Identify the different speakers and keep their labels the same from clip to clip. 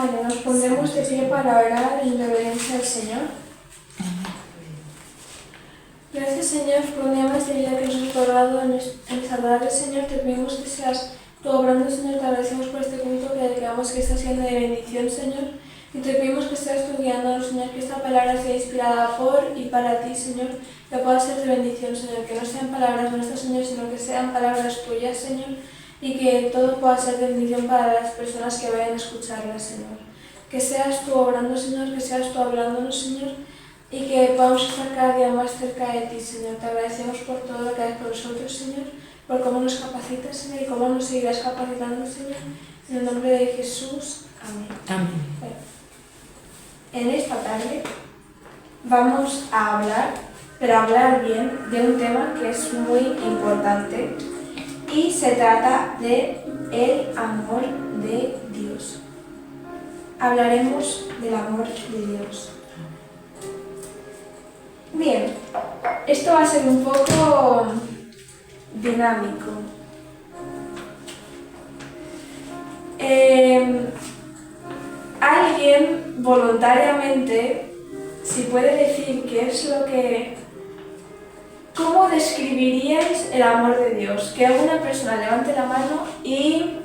Speaker 1: Vale, nos pondremos de pie para orar en reverencia al Señor. Gracias, Señor, por un día más de vida que nos has otorgado en saludar, Señor. Te pedimos que seas tú obrando, Señor. Te agradecemos por este culto que declaramos que está siendo de bendición, Señor. Y te pedimos que seas tú guiándonos, Señor, que esta palabra sea inspirada por y para ti, Señor. Que pueda ser de bendición, Señor. Que no sean palabras nuestras, Señor, sino que sean palabras tuyas, Señor. Y que todo pueda ser de bendición para las personas que vayan a escucharlas, Señor. Que seas tú obrando, Señor, que seas tú hablándonos, Señor. Y que podamos estar cada día más cerca de ti, Señor. Te agradecemos por todo lo que haces por nosotros, Señor, por cómo nos capacitas, Señor, y cómo nos seguirás capacitando, Señor. En el nombre de Jesús. Amén.
Speaker 2: Amén.
Speaker 1: Bueno, en esta tarde vamos a hablar, pero hablar bien, de un tema que es muy importante y se trata de el amor de Dios. Hablaremos del amor de Dios. Bien, esto va a ser un poco dinámico. Alguien voluntariamente, si puede decir qué es lo que... ¿Cómo describiríais el amor de Dios? Que alguna persona levante la mano y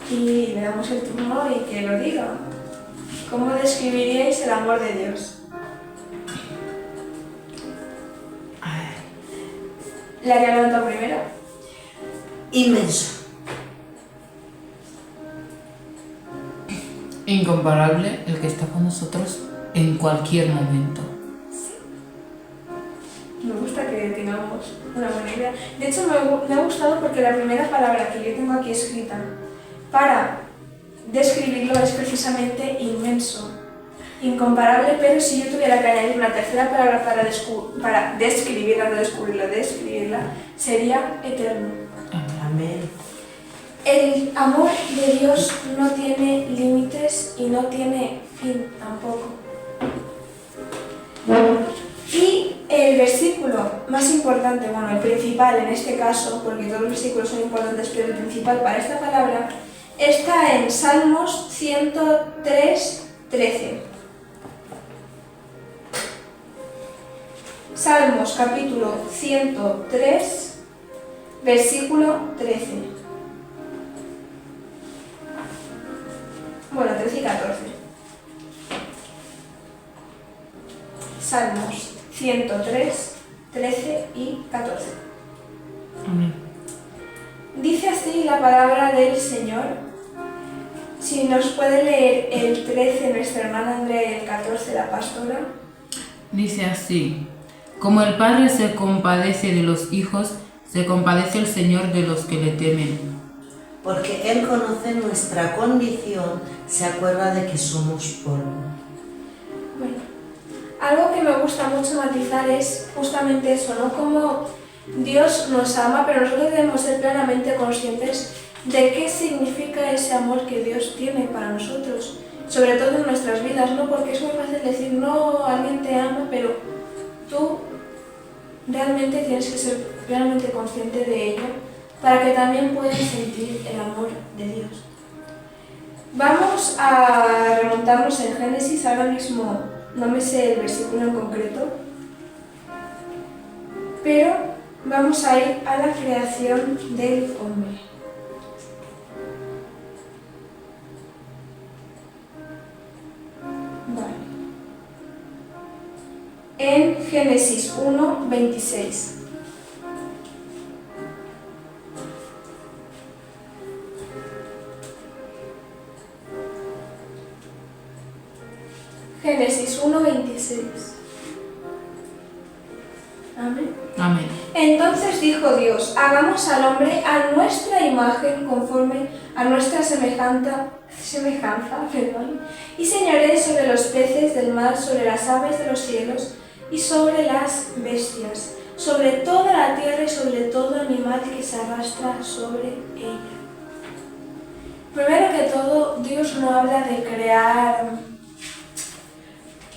Speaker 1: le damos el turno y que lo diga. ¿Cómo describiríais el amor de Dios? La que ha levantado primero.
Speaker 3: Inmenso.
Speaker 2: Incomparable, el que está con nosotros en cualquier momento.
Speaker 1: Me gusta que tengamos una buena idea. De hecho, me ha gustado porque la primera palabra que yo tengo aquí escrita para describirlo es precisamente inmenso. Incomparable, pero si yo tuviera que añadir una tercera palabra para describirla, no descubrirla, describirla, sería eterno.
Speaker 3: Amén.
Speaker 1: El amor de Dios no tiene límites y no tiene fin tampoco. Y el versículo más importante, bueno, el principal en este caso, porque todos los versículos son importantes, pero el principal para esta palabra, está en Salmos 103, 13. Salmos capítulo 103, versículo 13. Bueno, 13 y 14. Salmos 103, 13 y 14.
Speaker 2: Amén.
Speaker 1: Dice así la palabra del Señor. Si nos puede leer el 13 nuestra hermana Andrea y el 14 la pastora.
Speaker 2: Dice así: como el Padre se compadece de los hijos, se compadece el Señor de los que le temen.
Speaker 3: Porque Él conoce nuestra condición, se acuerda de que somos polvo.
Speaker 1: Bueno, algo que me gusta mucho matizar es justamente eso, ¿no? Como Dios nos ama, pero nosotros debemos ser plenamente conscientes de qué significa ese amor que Dios tiene para nosotros, sobre todo en nuestras vidas, ¿no? Porque es muy fácil decir, no, alguien te ama, pero tú realmente tienes que ser plenamente consciente de ello para que también puedas sentir el amor de Dios. Vamos a remontarnos en Génesis, ahora mismo no me sé el versículo en concreto, pero vamos a ir a la creación del hombre. En Génesis 1, 26. Génesis 1, 26. Amén.
Speaker 2: Amén.
Speaker 1: Entonces dijo Dios, hagamos al hombre a nuestra imagen, conforme a nuestra semejanza, y señoree sobre los peces del mar, sobre las aves de los cielos, y sobre las bestias, sobre toda la tierra y sobre todo animal que se arrastra sobre ella. Primero que todo, Dios no habla de crear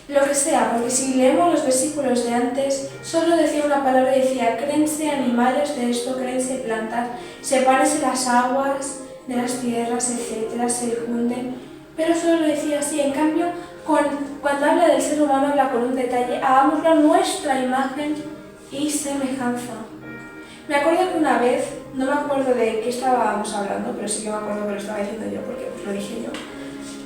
Speaker 1: lo que sea, porque si leemos los versículos de antes, solo decía una palabra y decía, créense animales de esto, créense plantas, sepárense las aguas de las tierras, etcétera, se funden. pero solo lo decía así. En cambio, cuando habla del ser humano, habla con un detalle: hagámoslo a nuestra imagen y semejanza. Me acuerdo que una vez, no me acuerdo de qué estábamos hablando, pero sí que me acuerdo que lo estaba diciendo yo, porque pues lo dije yo.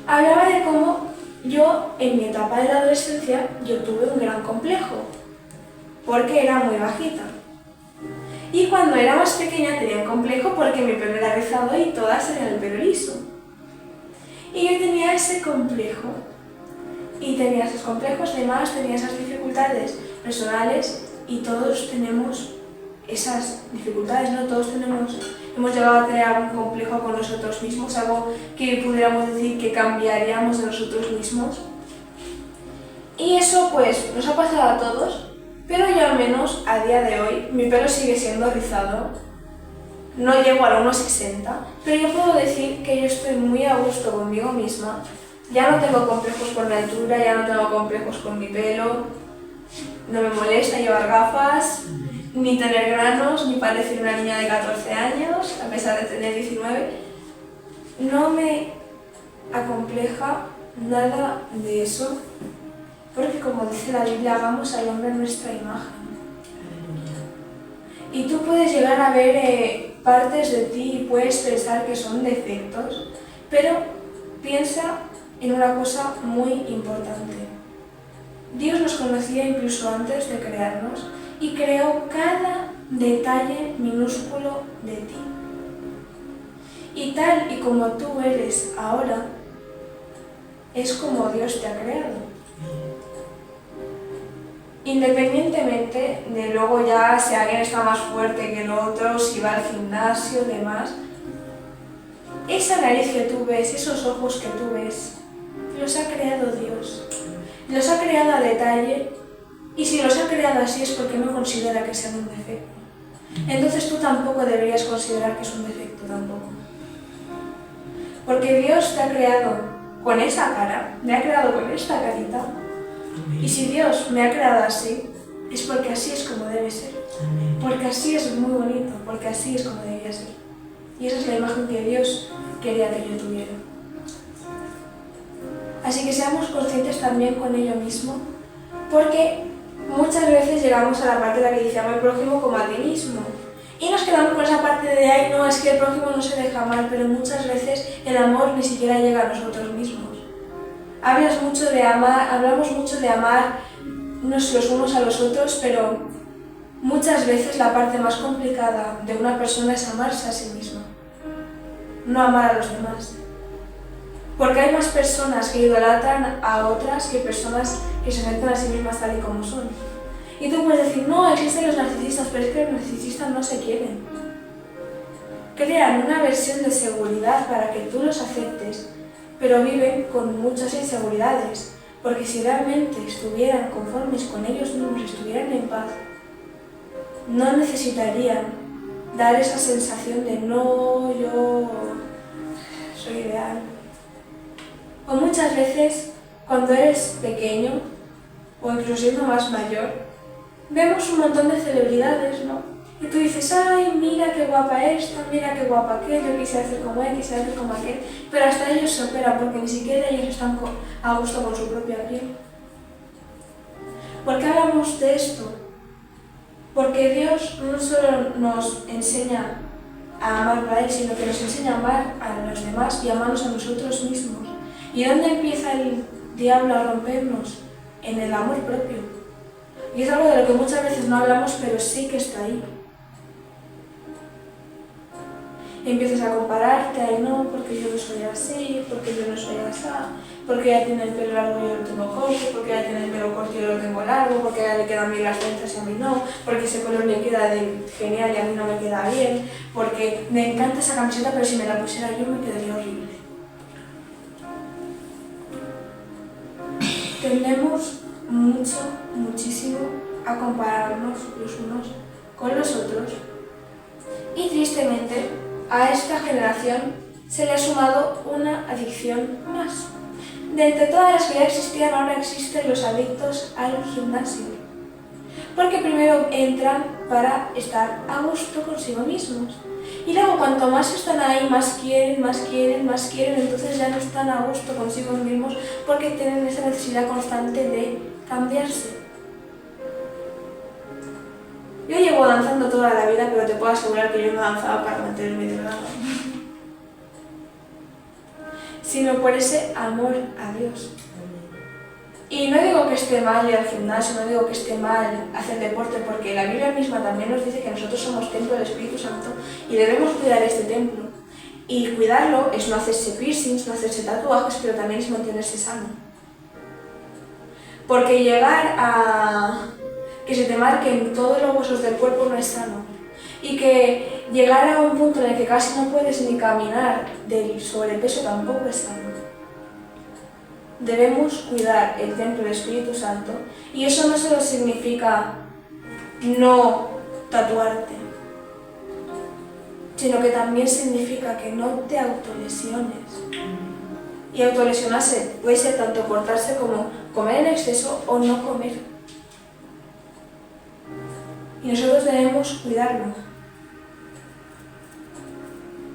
Speaker 1: Hablaba de cómo yo, en mi etapa de la adolescencia, yo tuve un gran complejo, porque era muy bajita. Y cuando era más pequeña tenía un complejo porque mi pelo era rizado y todas tenían el pelo liso. Y yo tenía ese complejo. Y tenía esos complejos, además tenía esas dificultades personales, y todos tenemos esas dificultades, ¿no? Todos hemos llegado a tener algún complejo con nosotros mismos, algo que pudiéramos decir que cambiaríamos de nosotros mismos. Y eso pues nos ha pasado a todos, pero yo al menos a día de hoy mi pelo sigue siendo rizado. No llego al 1,60, pero yo puedo decir que yo estoy muy a gusto conmigo misma. Ya no tengo complejos con la altura, ya no tengo complejos con mi pelo, no me molesta llevar gafas, ni tener granos, ni parecer una niña de 14 años, a pesar de tener 19. No me acompleja nada de eso, porque como dice la Biblia, hagamos al hombre nuestra imagen. Y tú puedes llegar a ver partes de ti y puedes pensar que son defectos, pero piensa en una cosa muy importante. Dios nos conocía incluso antes de crearnos y creó cada detalle minúsculo de ti. Y tal y como tú eres ahora, es como Dios te ha creado. Independientemente de luego ya si alguien está más fuerte que el otro, si va al gimnasio, demás, esa nariz que tú ves, esos ojos que tú ves, los ha creado Dios. Los ha creado a detalle, y si los ha creado así es porque no considera que sean un defecto. Entonces tú tampoco deberías considerar que es un defecto tampoco. Porque Dios te ha creado con esa cara, me ha creado con esta carita, y si Dios me ha creado así, es porque así es como debe ser. Porque así es muy bonito, porque así es como debería ser. Y esa es la imagen que Dios quería que yo tuviera. Así que seamos conscientes también con ello mismo, porque muchas veces llegamos a la parte en la que dice ama al prójimo como a ti mismo. Y nos quedamos con esa parte de, ay no, es que el prójimo no se deja amar, pero muchas veces el amor ni siquiera llega a nosotros mismos. Hablamos mucho de amarnos los unos a los otros, pero muchas veces la parte más complicada de una persona es amarse a sí misma, no amar a los demás. Porque hay más personas que idolatran a otras que personas que se aceptan a sí mismas tal y como son. Y tú puedes decir, no, existen los narcisistas, pero es que los narcisistas no se quieren. Crean una versión de seguridad para que tú los aceptes, pero viven con muchas inseguridades, porque si realmente estuvieran conformes con ellos mismos, estuvieran en paz, no necesitarían dar esa sensación de no, yo soy ideal. O muchas veces, cuando eres pequeño, o incluso siendo más mayor, vemos un montón de celebridades, ¿no? Y tú dices, ay, mira qué guapa esta, mira qué guapa aquel, yo quisiera hacer como él, quisiera hacer como aquel, pero hasta ellos se operan porque ni siquiera ellos están a gusto con su propia piel. ¿Por qué hablamos de esto? Porque Dios no solo nos enseña a amarlo a Él, sino que nos enseña a amar a los demás y a amarnos a nosotros mismos. ¿Y dónde empieza el diablo a rompernos? En el amor propio. Y es algo de lo que muchas veces no hablamos, pero sí que está ahí. Empiezas a compararte, ay no, porque yo no soy así, porque yo no soy así, porque ella tiene el pelo largo y yo lo tengo corto, porque ella tiene el pelo corto y yo lo tengo largo, porque a ella le quedan bien las trenzas y a mí no, porque ese color le queda genial y a mí no me queda bien, porque me encanta esa camiseta pero si me la pusiera yo me quedaría horrible. Tendemos muchísimo a compararnos los unos con los otros y tristemente a esta generación se le ha sumado una adicción más. De entre todas las que ya existían, ahora existen los adictos al gimnasio. Porque primero entran para estar a gusto consigo mismos. Y luego cuanto más están ahí, más quieren, entonces ya no están a gusto consigo mismos porque tienen esa necesidad constante de cambiarse. Yo llevo danzando toda la vida, pero te puedo asegurar que yo no danzaba para mantenerme delgada, sino por ese amor a Dios. Y no digo que esté mal ir al gimnasio, no digo que esté mal hacer deporte, porque la Biblia misma también nos dice que nosotros somos templo del Espíritu Santo y debemos cuidar este templo. Y cuidarlo es no hacerse piercings, no hacerse tatuajes, pero también es mantenerse sano. Porque llegar a que se te marquen todos los huesos del cuerpo no es sano. Y que llegar a un punto en el que casi no puedes ni caminar del sobrepeso tampoco es sano. Debemos cuidar el templo del Espíritu Santo y eso no solo significa no tatuarte, sino que también significa que no te autolesiones. Y autolesionarse puede ser tanto cortarse como comer en exceso o no comer. Y nosotros debemos cuidarlo.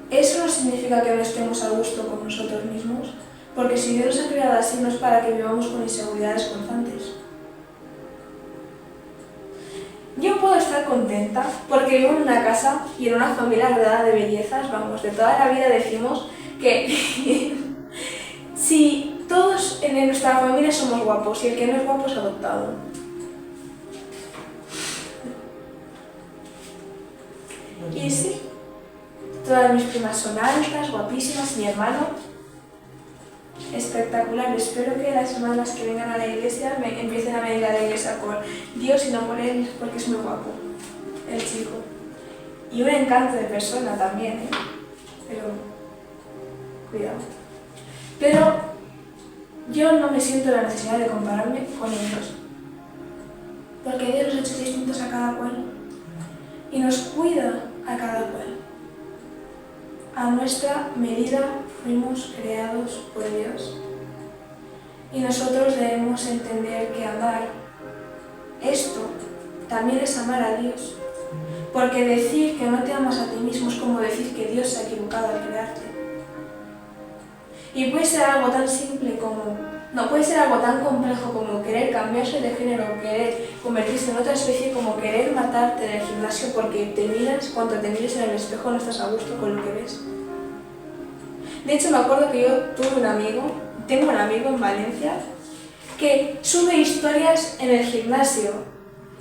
Speaker 1: Eso no significa que no estemos a gusto con nosotros mismos, porque si Dios nos ha creado así no es para que vivamos con inseguridades constantes. Yo puedo estar contenta porque vivo en una casa y en una familia rodeada de bellezas, vamos, de toda la vida decimos que si todos en nuestra familia somos guapos y el que no es guapo es adoptado. Y sí, todas mis primas son altas, guapísimas, mi hermano espectacular. Espero que las hermanas que vengan a la iglesia empiecen a venir a la iglesia por Dios y no por él, porque es muy guapo, el chico. Y un encanto de persona también, pero cuidado. Pero yo no me siento la necesidad de compararme con ellos, porque Dios nos ha hecho distintos a cada cual y nos cuida a cada cual. A nuestra medida fuimos creados por Dios. Y nosotros debemos entender que amar esto también es amar a Dios. Porque decir que no te amas a ti mismo es como decir que Dios se ha equivocado al crearte. Y puede ser algo tan simple como... No puede ser algo tan complejo como querer cambiarse de género o querer convertirse en otra especie, como querer matarte en el gimnasio porque te miras, cuando te mires en el espejo no estás a gusto con lo que ves. De hecho, me acuerdo que yo tengo un amigo en Valencia que sube historias en el gimnasio.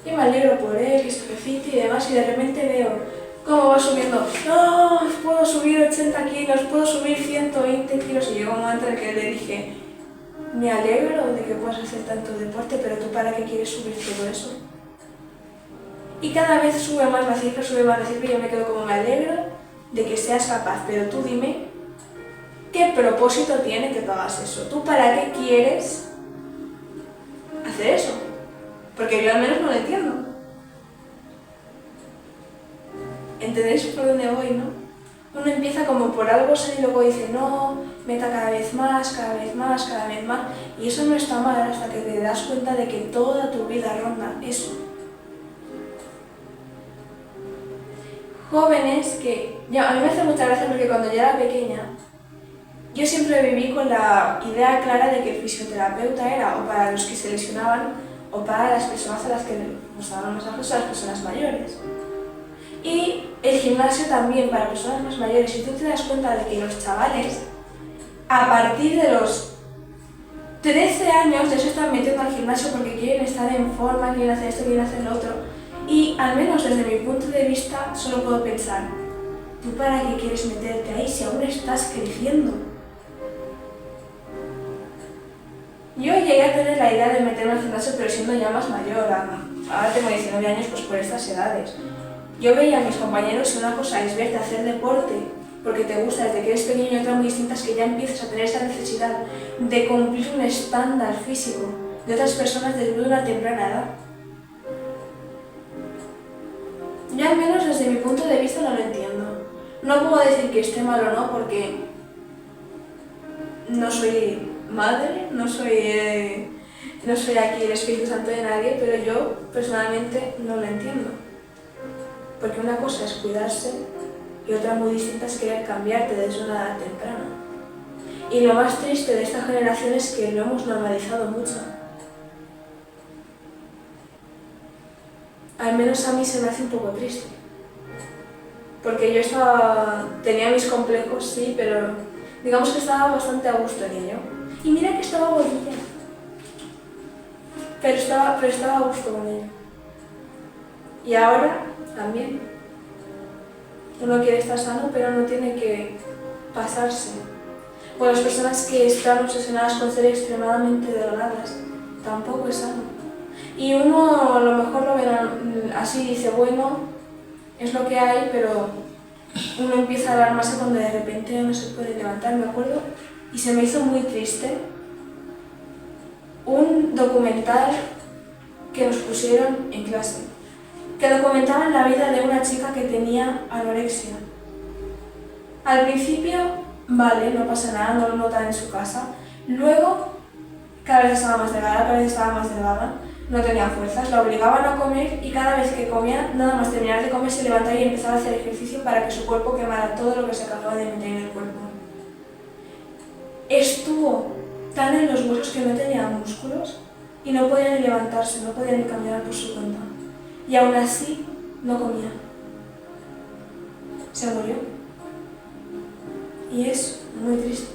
Speaker 1: Y me alegro por él, que se ejercite y demás, y de repente veo cómo va subiendo. No, puedo subir 80 kilos, puedo subir 120 kilos. Y llegó un momento en el que le dije, me alegro de que puedas hacer tanto deporte, pero ¿tú para qué quieres subir todo eso? Y cada vez sube más la cifra, y yo me quedo como, me alegro de que seas capaz, pero tú dime, ¿qué propósito tiene que tú hagas eso? ¿Tú para qué quieres hacer eso? Porque yo al menos no lo entiendo. ¿Entendéis por dónde voy, no? Uno empieza como por algo y luego dice, no, meta cada vez más, y eso no está mal hasta que te das cuenta de que toda tu vida ronda eso. Jóvenes que... a mí me hace mucha gracia porque cuando yo era pequeña, yo siempre viví con la idea clara de que el fisioterapeuta era o para los que se lesionaban o para las personas a las que nos daban masajos, a las personas mayores. Y el gimnasio también para personas más mayores. Y tú te das cuenta de que los chavales, a partir de los 13 años, ya se están metiendo al gimnasio porque quieren estar en forma, quieren hacer esto, quieren hacer lo otro. Y al menos desde mi punto de vista, solo puedo pensar, ¿tú para qué quieres meterte ahí si aún estás creciendo? Yo llegué a tener la idea de meterme al gimnasio, pero siendo ya más mayor. Ahora tengo 19 años, pues por estas edades. Yo veía a mis compañeros y una cosa es verte hacer deporte porque te gusta desde que eres pequeño y otra muy distinta es que ya empiezas a tener esa necesidad de cumplir un estándar físico de otras personas desde una temprana edad. Yo al menos desde mi punto de vista no lo entiendo. No puedo decir que esté mal o no porque no soy madre, no soy no soy aquí el Espíritu Santo de nadie, pero yo personalmente no lo entiendo. Porque una cosa es cuidarse y otra muy distinta es querer cambiarte desde una edad temprana. Y lo más triste de esta generación es que lo hemos normalizado mucho. Al menos a mí se me hace un poco triste. Porque yo tenía mis complejos, sí, pero digamos que estaba bastante a gusto en ello. Y mira que estaba bonita. Pero estaba a gusto con ello. Y ahora también. Uno quiere estar sano, pero no tiene que pasarse. O las personas que están obsesionadas con ser extremadamente delgadas, tampoco es sano. Y uno a lo mejor lo ve así y dice, bueno, es lo que hay, pero uno empieza a alarmarse cuando de repente no se puede levantar. Me acuerdo, y se me hizo muy triste, un documental que nos pusieron en clase, que documentaba la vida de una chica que tenía anorexia. Al principio, vale, no pasa nada, no lo notan en su casa. Luego, cada vez estaba más delgada, no tenía fuerzas, la obligaban a comer y cada vez que comía, nada más terminar de comer, se levantaba y empezaba a hacer ejercicio para que su cuerpo quemara todo lo que se acababa de meter en el cuerpo. Estuvo tan en los huesos que no tenía músculos y no podía ni levantarse, no podía ni caminar por su cuenta. Y aún así, no comía. Se murió. Y es muy triste.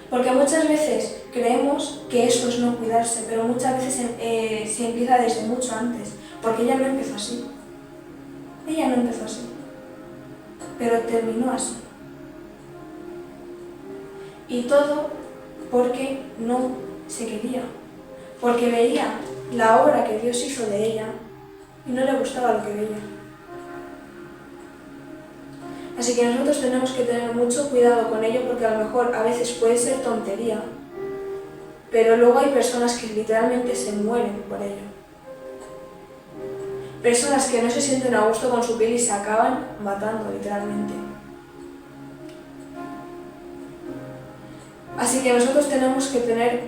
Speaker 1: Porque muchas veces creemos que eso es no cuidarse, pero muchas veces se empieza desde mucho antes, porque ella no empezó así. Ella no empezó así, pero terminó así. Y todo porque no se quería, porque veía la obra que Dios hizo de ella y no le gustaba lo que veía. Así que nosotros tenemos que tener mucho cuidado con ello porque a lo mejor a veces puede ser tontería, pero luego hay personas que literalmente se mueren por ello. Personas que no se sienten a gusto con su piel y se acaban matando literalmente. Así que nosotros tenemos que tener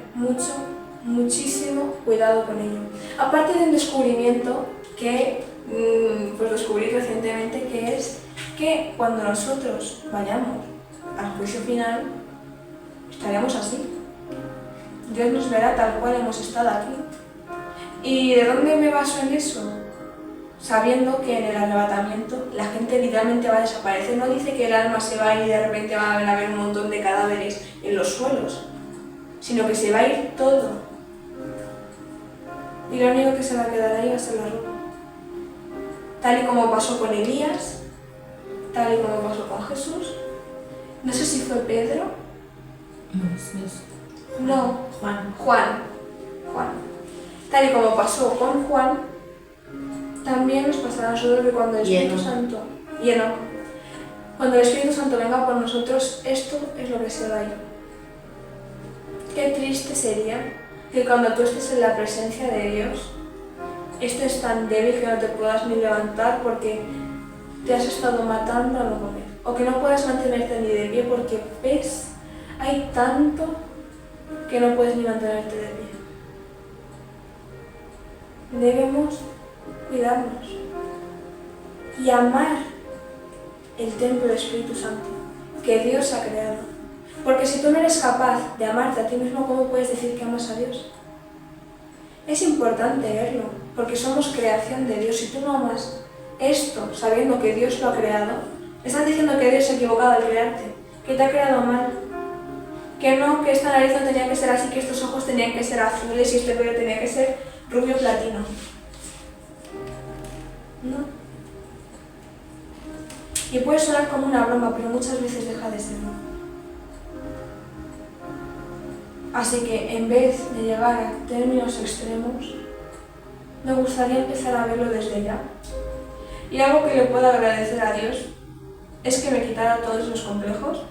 Speaker 1: muchísimo cuidado con ello. Aparte de un descubrimiento que pues descubrí recientemente, que es que cuando nosotros vayamos al juicio final, estaremos así. Dios nos verá tal cual hemos estado aquí. ¿Y de dónde me baso en eso? Sabiendo que en el arrebatamiento la gente literalmente va a desaparecer. No dice que el alma se va a ir y de repente va a haber un montón de cadáveres en los suelos, sino que se va a ir todo. Y lo único que se va a quedar ahí va a ser la ropa. Tal y como pasó con Elías, tal y como pasó con Jesús. No sé si fue Pedro.
Speaker 2: Moisés.
Speaker 1: No,
Speaker 3: Juan.
Speaker 1: Juan. Tal y como pasó con Juan, también nos pasará a nosotros que cuando el Espíritu Santo, cuando el Espíritu Santo venga por nosotros, esto es lo que se va a ir. Qué triste sería que cuando tú estés en la presencia de Dios, estés tan débil que no te puedas ni levantar porque te has estado matando a no comer, o que no puedas mantenerte ni de pie porque hay tanto que no puedes ni mantenerte de pie. Debemos cuidarnos y amar el templo del Espíritu Santo que Dios ha creado. Porque si tú no eres capaz de amarte a ti mismo, ¿cómo puedes decir que amas a Dios? Es importante verlo, porque somos creación de Dios. Si tú no amas esto sabiendo que Dios lo ha creado, estás diciendo que Dios se ha equivocado al crearte, que te ha creado mal, que no, que esta nariz no tenía que ser así, que estos ojos tenían que ser azules y este pelo tenía que ser rubio platino. No. Y puede sonar como una broma, pero muchas veces deja de serlo. Así que en vez de llegar a términos extremos, me gustaría empezar a verlo desde ya. Y algo que le puedo agradecer a Dios es que me quitara todos los complejos,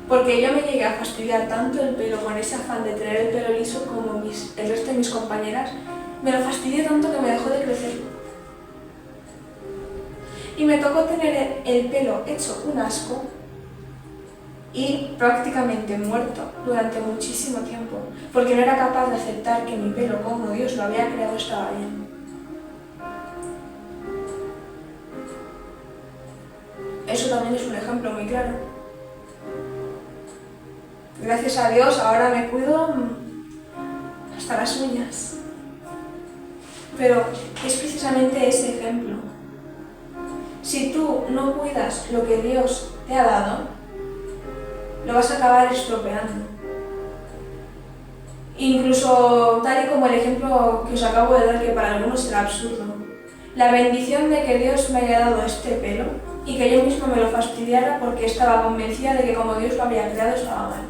Speaker 1: porque yo me llegué a fastidiar tanto el pelo con ese afán de tener el pelo liso como el resto de mis compañeras, me lo fastidié tanto que me dejó de crecer. Y me tocó tener el pelo hecho un asco y prácticamente muerto durante muchísimo tiempo, porque no era capaz de aceptar que mi pelo, como Dios lo había creado, estaba bien. Eso también es un ejemplo muy claro. Gracias a Dios ahora me cuido hasta las uñas. Pero es precisamente ese ejemplo. Si tú no cuidas lo que Dios te ha dado, lo vas a acabar estropeando. Incluso tal y como el ejemplo que os acabo de dar, que para algunos será absurdo. La bendición de que Dios me haya dado este pelo y que yo mismo me lo fastidiara porque estaba convencida de que como Dios lo había creado estaba mal.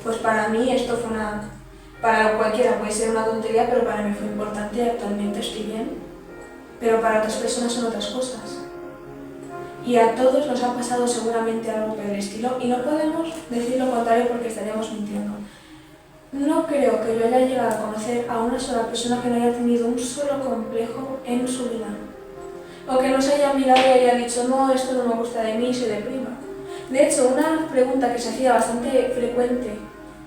Speaker 1: Pues para mí esto fue para cualquiera puede ser una tontería, pero para mí fue importante y actualmente estoy bien. Pero para otras personas son otras cosas. Y a todos nos ha pasado seguramente algo por el estilo y no podemos decir lo contrario porque estaríamos mintiendo. No creo que yo haya llegado a conocer a una sola persona que no haya tenido un solo complejo en su vida. O que no se haya mirado y haya dicho, no, esto no me gusta de mí y se deprima. De hecho, una pregunta que se hacía bastante frecuente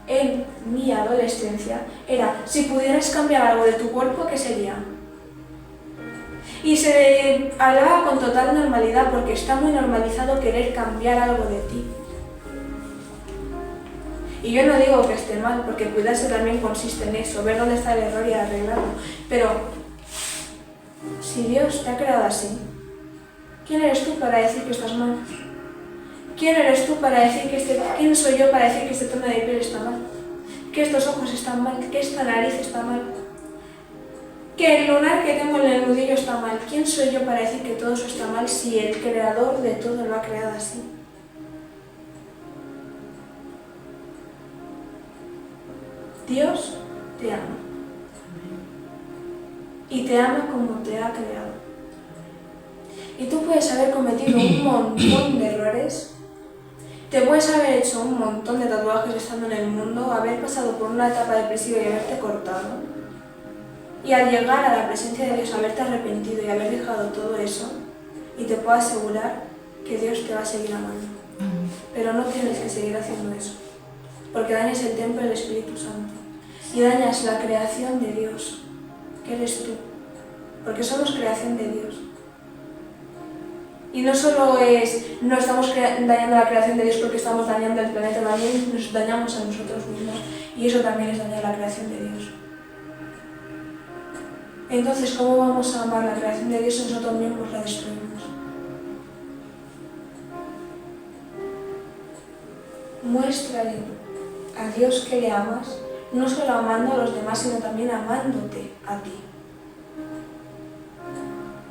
Speaker 1: en mi adolescencia era, si pudieras cambiar algo de tu cuerpo, ¿qué sería? Y se hablaba con total normalidad porque está muy normalizado querer cambiar algo de ti. Y yo no digo que esté mal, porque cuidarse también consiste en eso, ver dónde está el error y arreglarlo. Pero si Dios te ha creado así, ¿quién eres tú para decir que estás mal? ¿Quién eres tú para decir quién soy yo para decir que este tono de piel está mal? Que estos ojos están mal, que esta nariz está mal, que el lunar que tengo en el nudillo está mal. ¿Quién soy yo para decir que todo eso está mal si el creador de todo lo ha creado así? Dios te ama. Y te ama como te ha creado. Y tú puedes haber cometido un montón de errores. Te puedes haber hecho un montón de tatuajes estando en el mundo, haber pasado por una etapa depresiva y haberte cortado. Y al llegar a la presencia de Dios, haberte arrepentido y haber dejado todo eso, y te puedo asegurar que Dios te va a seguir amando. Pero no tienes que seguir haciendo eso, porque dañas el templo del Espíritu Santo y dañas la creación de Dios, que eres tú, porque somos creación de Dios. Y no solo no estamos dañando la creación de Dios porque estamos dañando el planeta, también nos dañamos a nosotros mismos, y eso también es dañar la creación de Dios. Entonces, ¿cómo vamos a amar la creación de Dios si nosotros mismos la destruimos? Muéstrale a Dios que le amas, no solo amando a los demás, sino también amándote a ti.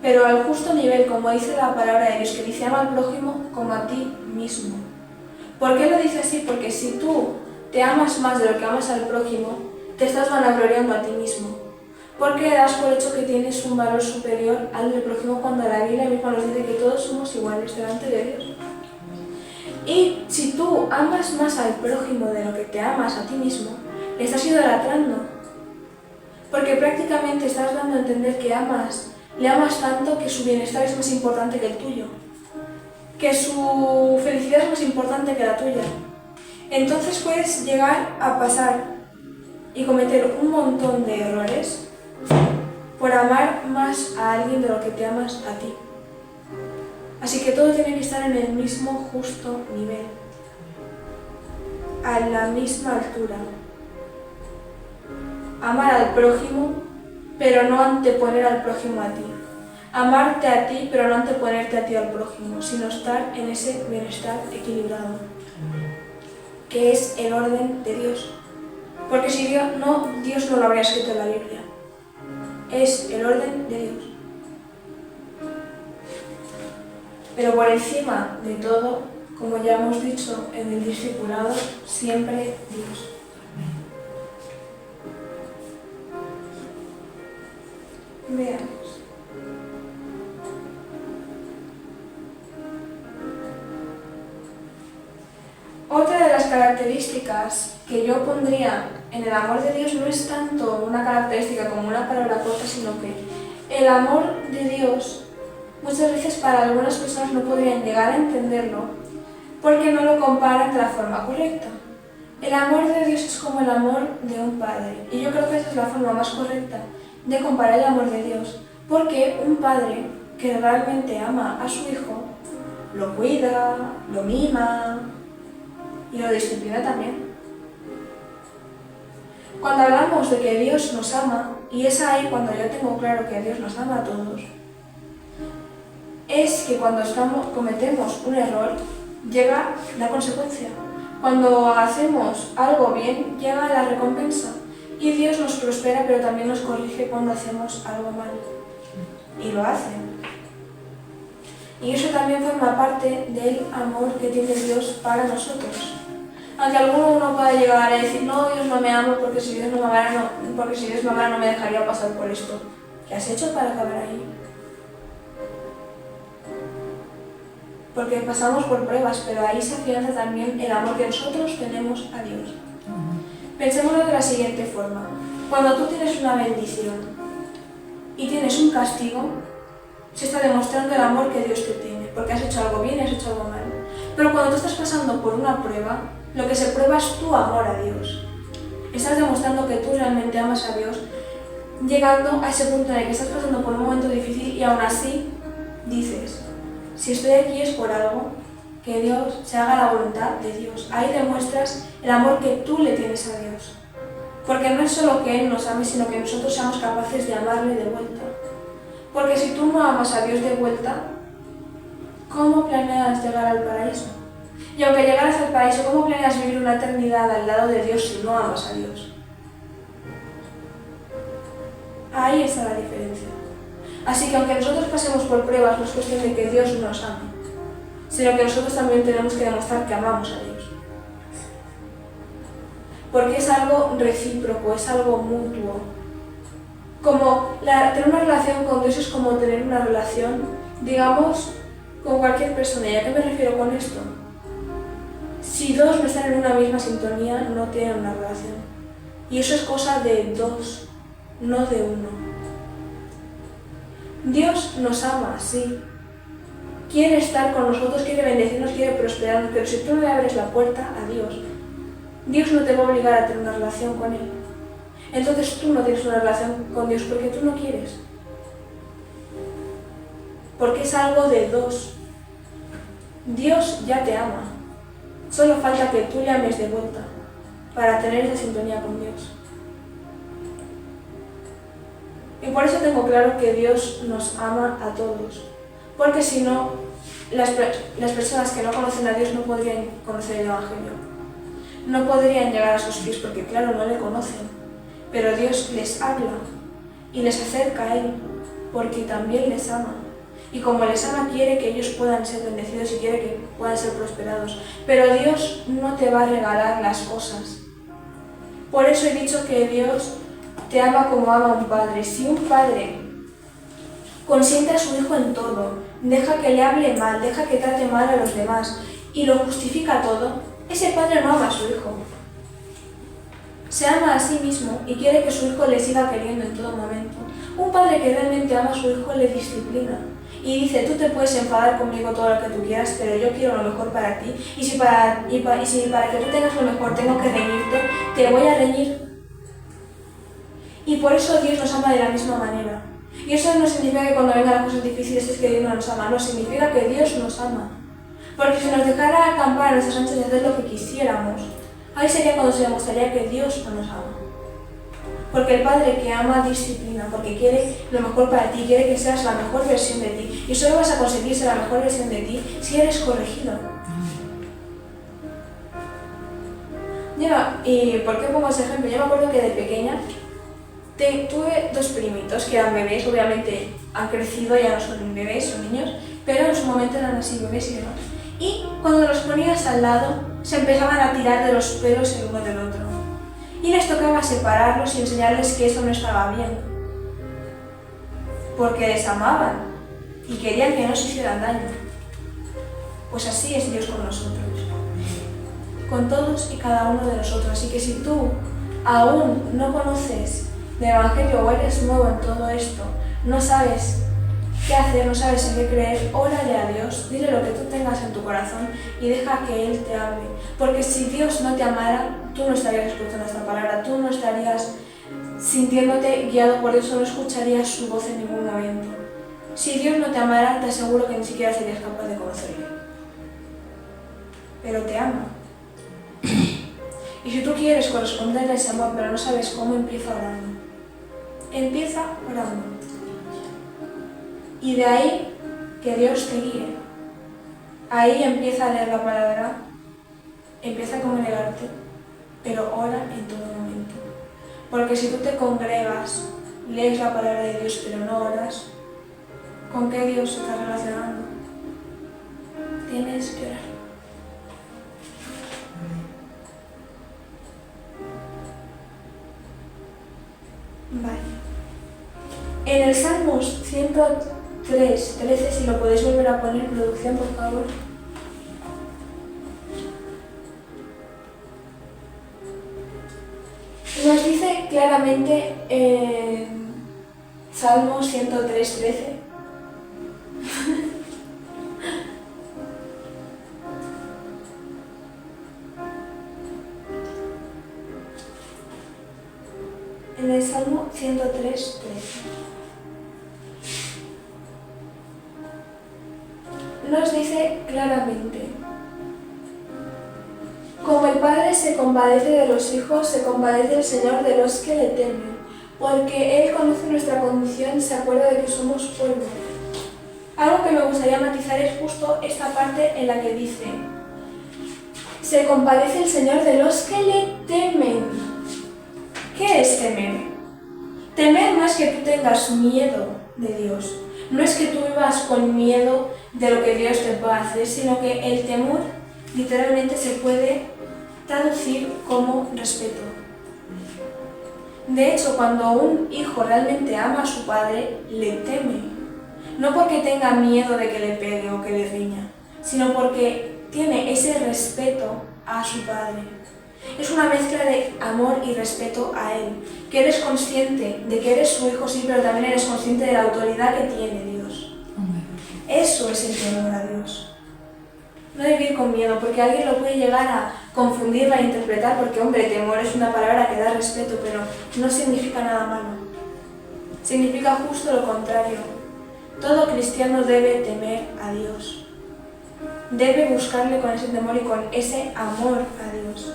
Speaker 1: Pero al justo nivel, como dice la palabra de Dios, que dice ama al prójimo como a ti mismo. ¿Por qué lo dice así? Porque si tú te amas más de lo que amas al prójimo, te estás vanagloriando a ti mismo. Porque das por hecho que tienes un valor superior al del prójimo cuando la Biblia misma nos dice que todos somos iguales delante de Dios. Y si tú amas más al prójimo de lo que te amas a ti mismo, le estás idolatrando. Porque prácticamente estás dando a entender que le amas tanto que su bienestar es más importante que el tuyo. Que su felicidad es más importante que la tuya. Entonces puedes llegar a pasar y cometer un montón de errores por amar más a alguien de lo que te amas a ti. Así que todo tiene que estar en el mismo justo nivel, a la misma altura. Amar al prójimo, pero no anteponer al prójimo a ti. Amarte a ti, pero no anteponerte a ti al prójimo, sino estar en ese bienestar equilibrado, que es el orden de Dios. Porque si Dios no lo habría escrito en la Biblia. Es el orden de Dios. Pero por encima de todo, como ya hemos dicho en el discipulado, siempre Dios. Veamos. Otra de las características que yo pondría en el amor de Dios no es tanto una característica como una palabra corta, sino que el amor de Dios muchas veces para algunas personas no podrían llegar a entenderlo porque no lo comparan de la forma correcta. El amor de Dios es como el amor de un padre, y yo creo que esa es la forma más correcta de comparar el amor de Dios, porque un padre que realmente ama a su hijo lo cuida, lo mima y lo disciplina también. Cuando hablamos de que Dios nos ama, y es ahí cuando yo tengo claro que Dios nos ama a todos, es que cuando cometemos un error, llega la consecuencia. Cuando hacemos algo bien, llega la recompensa. Y Dios nos prospera, pero también nos corrige cuando hacemos algo mal. Y lo hace. Y eso también forma parte del amor que tiene Dios para nosotros. Aunque alguno pueda llegar a decir, no, Dios no me ama porque si Dios no me amara no me dejaría pasar por esto. ¿Qué has hecho para acabar ahí? Porque pasamos por pruebas, pero ahí se afianza también el amor que nosotros tenemos a Dios. Pensémoslo de la siguiente forma. Cuando tú tienes una bendición y tienes un castigo, se está demostrando el amor que Dios te tiene, porque has hecho algo bien y has hecho algo mal. Pero cuando tú estás pasando por una prueba, lo que se prueba es tu amor a Dios. Estás demostrando que tú realmente amas a Dios, llegando a ese punto en el que estás pasando por un momento difícil y aún así dices, si estoy aquí es por algo, que Dios se haga la voluntad de Dios. Ahí demuestras el amor que tú le tienes a Dios. Porque no es solo que Él nos ame, sino que nosotros seamos capaces de amarle de vuelta. Porque si tú no amas a Dios de vuelta, ¿cómo planeas llegar al paraíso? Y aunque llegaras al paraíso, ¿cómo planeas vivir una eternidad al lado de Dios si no amas a Dios? Ahí está la diferencia. Así que aunque nosotros pasemos por pruebas, no es cuestión de que Dios nos ame, sino que nosotros también tenemos que demostrar que amamos a Dios. Porque es algo recíproco, es algo mutuo. Tener una relación con Dios es como tener una relación, digamos, con cualquier persona. ¿Y a qué me refiero con esto? Si dos no están en una misma sintonía, no tienen una relación. Y eso es cosa de dos, no de uno. Dios nos ama, sí. Quiere estar con nosotros, quiere bendecirnos, quiere prosperarnos, pero si tú no le abres la puerta a Dios, Dios no te va a obligar a tener una relación con Él. Entonces tú no tienes una relación con Dios porque tú no quieres. Porque es algo de dos. Dios ya te ama. Solo falta que tú le ames de vuelta para tener esa sintonía con Dios. Y por eso tengo claro que Dios nos ama a todos. Porque si no, las personas que no conocen a Dios no podrían conocer el Evangelio. No podrían llegar a sus pies porque, claro, no le conocen. Pero Dios les habla y les acerca a Él porque también les ama. Y como les ama, quiere que ellos puedan ser bendecidos y quiere que puedan ser prosperados. Pero Dios no te va a regalar las cosas. Por eso he dicho que Dios te ama como ama un padre. Si un padre consiente a su hijo en todo, deja que le hable mal, deja que trate mal a los demás y lo justifica todo, ese padre no ama a su hijo. Se ama a sí mismo y quiere que su hijo le siga queriendo en todo momento. Un padre que realmente ama a su hijo le disciplina y dice, tú te puedes enfadar conmigo todo lo que tú quieras, pero yo quiero lo mejor para ti y si para que tú tengas lo mejor tengo que reñirte, te voy a reñir. Y por eso Dios nos ama de la misma manera. Y eso no significa que cuando vengan las cosas difíciles es que Dios no nos ama, no, significa que Dios nos ama. Porque si nos dejara acampar a nuestras anchas y hacer lo que quisiéramos, ahí sería cuando se demostraría que Dios no nos ama. Porque el Padre que ama disciplina, porque quiere lo mejor para ti, quiere que seas la mejor versión de ti. Y solo vas a conseguir ser la mejor versión de ti si eres corregido. ¿Y por qué pongo ese ejemplo? Yo me acuerdo que de pequeña tuve dos primitos que eran bebés, obviamente han crecido, ya no son bebés, son niños, pero en su momento eran así, bebés y demás. Y cuando los ponías al lado, se empezaban a tirar de los pelos el uno del otro. Y les tocaba separarlos y enseñarles que eso no estaba bien. Porque les amaban y querían que no se hicieran daño. Pues así es Dios con nosotros. Con todos y cada uno de nosotros. Así que si tú aún no conoces del Evangelio o eres nuevo en todo esto, no sabes qué hacer, no sabes en qué creer, órale a Dios, dile lo que tú tengas en tu corazón y deja que Él te hable. Porque si Dios no te amara, tú no estarías escuchando esta palabra, tú no estarías sintiéndote guiado por Dios, no escucharías su voz en ningún momento. Si Dios no te amara, te aseguro que ni siquiera serías capaz de conocerle. Pero te ama. Y si tú quieres corresponderle a ese amor, pero no sabes cómo, empieza orando. Empieza orando. Y de ahí que Dios te guíe. Ahí empieza a leer la palabra, empieza a congregarte, pero ora en todo momento. Porque si tú te congregas, lees la palabra de Dios, pero no oras, ¿con qué Dios se está relacionando? Tienes que orar. Vale. En el Salmos 103:13, si lo podéis volver a poner, producción, por favor. Nos dice claramente en Salmos 103:13. En el Salmo 103:13. Nos dice claramente: como el Padre se compadece de los hijos, se compadece el Señor de los que le temen, porque Él conoce nuestra condición y se acuerda de que somos polvo. Algo que me gustaría matizar es justo esta parte en la que dice: se compadece el Señor de los que le temen. ¿Qué es temer? Temer no es que tú tengas miedo de Dios, no es que tú vivas con miedo de lo que Dios te pueda hacer, sino que el temor literalmente se puede traducir como respeto. De hecho, cuando un hijo realmente ama a su padre, le teme. No porque tenga miedo de que le pegue o que le riña, sino porque tiene ese respeto a su padre. Es una mezcla de amor y respeto a Él, que eres consciente de que eres su hijo, sí, pero también eres consciente de la autoridad que tiene Dios. Eso es el temor a Dios. No vivir con miedo, porque alguien lo puede llegar a confundir, a interpretar, porque, hombre, temor es una palabra que da respeto, pero no significa nada malo. Significa justo lo contrario. Todo cristiano debe temer a Dios. Debe buscarle con ese temor y con ese amor a Dios.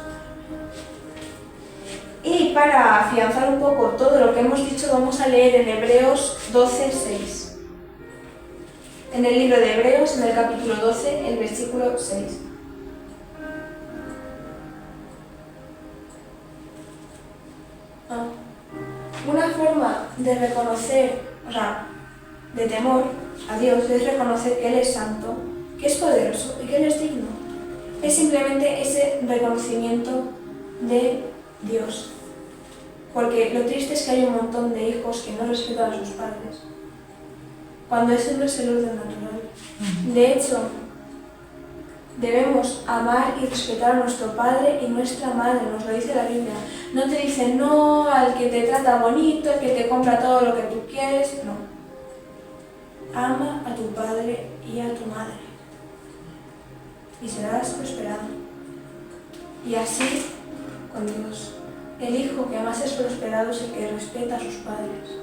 Speaker 1: Y para afianzar un poco todo lo que hemos dicho, vamos a leer en Hebreos 12:6. En el libro de Hebreos, en el capítulo 12, el versículo 6. Una forma de reconocer, de temor a Dios, es reconocer que Él es santo, que es poderoso y que Él es digno. Es simplemente ese reconocimiento de Dios. Porque lo triste es que hay un montón de hijos que no respetan a sus padres, cuando ese no es el orden natural. De hecho, debemos amar y respetar a nuestro padre y nuestra madre, nos lo dice la Biblia. No te dice no al que te trata bonito, al que te compra todo lo que tú quieres, no. Ama a tu padre y a tu madre y serás prosperado. Y así con Dios. El hijo que más es prosperado es el que respeta a sus padres.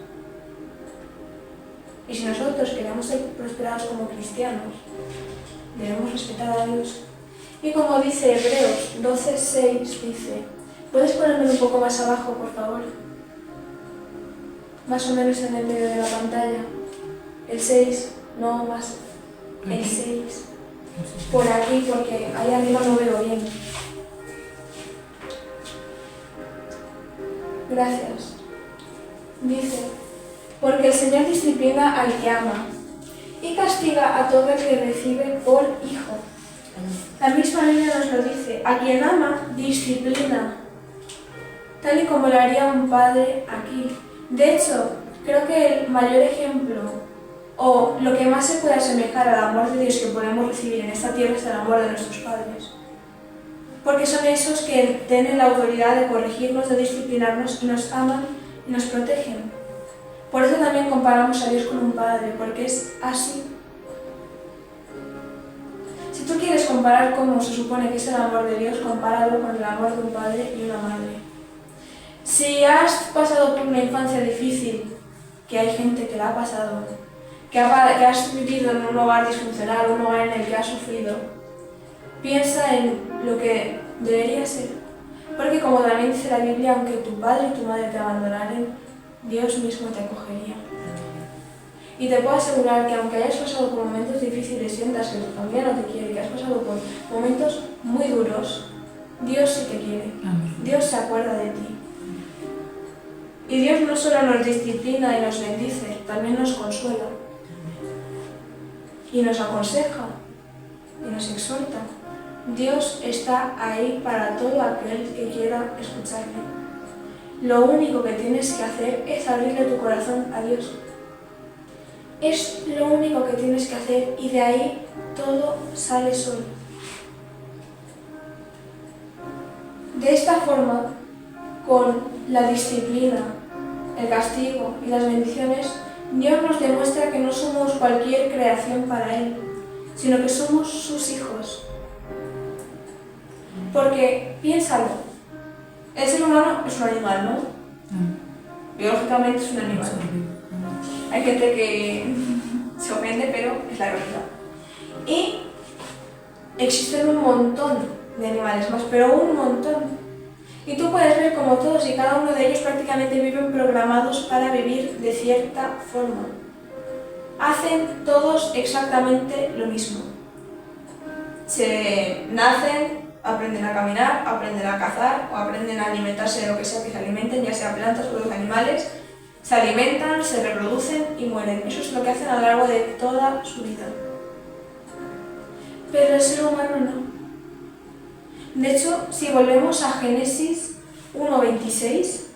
Speaker 1: Y si nosotros queremos ser prosperados como cristianos, debemos respetar a Dios. Y como dice Hebreos 12:6, dice, ¿puedes ponerme un poco más abajo, por favor? Más o menos en el medio de la pantalla. El 6, no más. El 6. Por aquí, porque ahí arriba no veo bien. Gracias. Dice, porque el Señor disciplina al que ama y castiga a todo el que recibe por hijo. La misma Biblia nos lo dice, a quien ama, disciplina, tal y como lo haría un padre aquí. De hecho, creo que el mayor ejemplo, o lo que más se puede asemejar al amor de Dios que podemos recibir en esta tierra es el amor de nuestros padres. Porque son esos que tienen la autoridad de corregirnos, de disciplinarnos y nos aman y nos protegen. Por eso también comparamos a Dios con un padre, porque es así. Si tú quieres comparar cómo se supone que es el amor de Dios, compáralo con el amor de un padre y una madre. Si has pasado por una infancia difícil, que hay gente que la ha pasado, que has vivido en un hogar disfuncional, un hogar en el que has sufrido, piensa en lo que debería ser. Porque como también dice la Biblia, aunque tu padre y tu madre te abandonaren, Dios mismo te acogería. Y te puedo asegurar que aunque hayas pasado por momentos difíciles, sientas que tu familia no te quiere, que has pasado por momentos muy duros, Dios sí te quiere.
Speaker 2: Amén.
Speaker 1: Dios se acuerda de ti. Y Dios no solo nos disciplina y nos bendice, también nos consuela. Y nos aconseja. Y nos exhorta. Dios está ahí para todo aquel que quiera escucharle. Lo único que tienes que hacer es abrirle tu corazón a Dios. Es lo único que tienes que hacer y de ahí todo sale solo. De esta forma, con la disciplina, el castigo y las bendiciones, Dios nos demuestra que no somos cualquier creación para Él, sino que somos sus hijos. Porque, piénsalo, el ser humano es un animal, ¿no? Biológicamente es un animal. Hay gente que se ofende, pero es la realidad. Y existen un montón de animales más, pero un montón. Y tú puedes ver como todos y cada uno de ellos prácticamente viven programados para vivir de cierta forma. Hacen todos exactamente lo mismo. Se nacen, aprenden a caminar, aprenden a cazar o aprenden a alimentarse de lo que sea que se alimenten, ya sea plantas o otros animales. Se alimentan, se reproducen y mueren. Eso es lo que hacen a lo largo de toda su vida. Pero el ser humano no. De hecho, si volvemos a Génesis 1:26,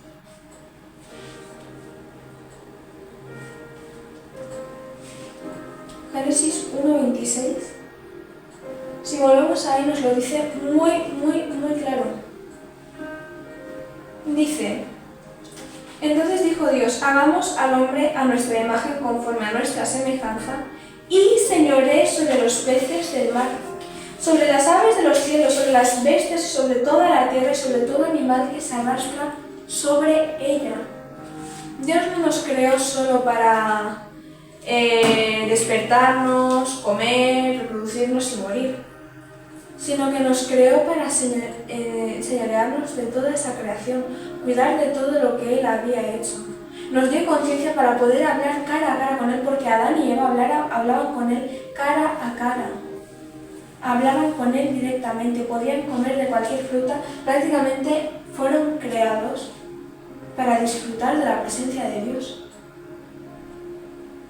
Speaker 1: Génesis 1:26, si volvemos ahí nos lo dice muy claro. Dice: entonces dijo Dios, hagamos al hombre a nuestra imagen conforme a nuestra semejanza y señoree sobre los peces del mar, sobre las aves de los cielos, sobre las bestias y sobre toda la tierra y sobre todo animal que se arrastra sobre ella. Dios no nos creó solo para despertarnos, comer, reproducirnos y morir, sino que nos creó para señorearnos de toda esa creación, cuidar de todo lo que Él había hecho. Nos dio conciencia para poder hablar cara a cara con Él, porque Adán y Eva hablaban con Él cara a cara. Hablaban con Él directamente, podían comer de cualquier fruta, prácticamente fueron creados para disfrutar de la presencia de Dios.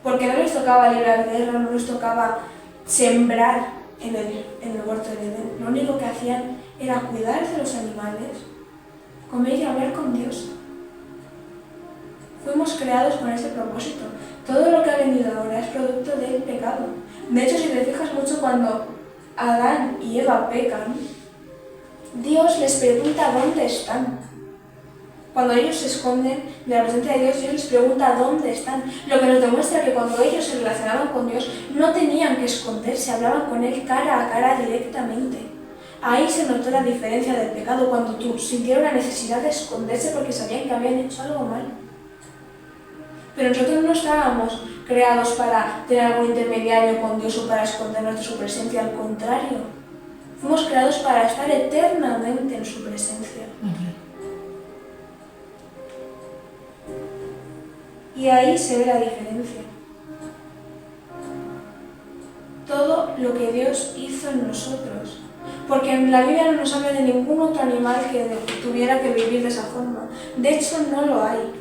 Speaker 1: Porque no les tocaba librar guerra, no les tocaba sembrar en el huerto de Edén. Lo único que hacían era cuidar de los animales, comer y hablar con Dios. Fuimos creados con ese propósito. Todo lo que ha venido ahora es producto del pecado. De hecho, si te fijas mucho, cuando Adán y Eva pecan, Dios les pregunta dónde están. Cuando ellos se esconden de la presencia de Dios, Dios les pregunta dónde están. Lo que nos demuestra que cuando ellos se relacionaban con Dios, no tenían que esconderse, hablaban con Él cara a cara directamente. Ahí se notó la diferencia del pecado, cuando tú sintieron la necesidad de esconderse porque sabían que habían hecho algo mal. Pero nosotros no estábamos creados para tener algún intermediario con Dios o para escondernos de su presencia, al contrario. Fuimos creados para estar eternamente en su presencia. Y ahí se ve la diferencia. Todo lo que Dios hizo en nosotros. Porque en la Biblia no nos habla de ningún otro animal que tuviera que vivir de esa forma. De hecho, no lo hay.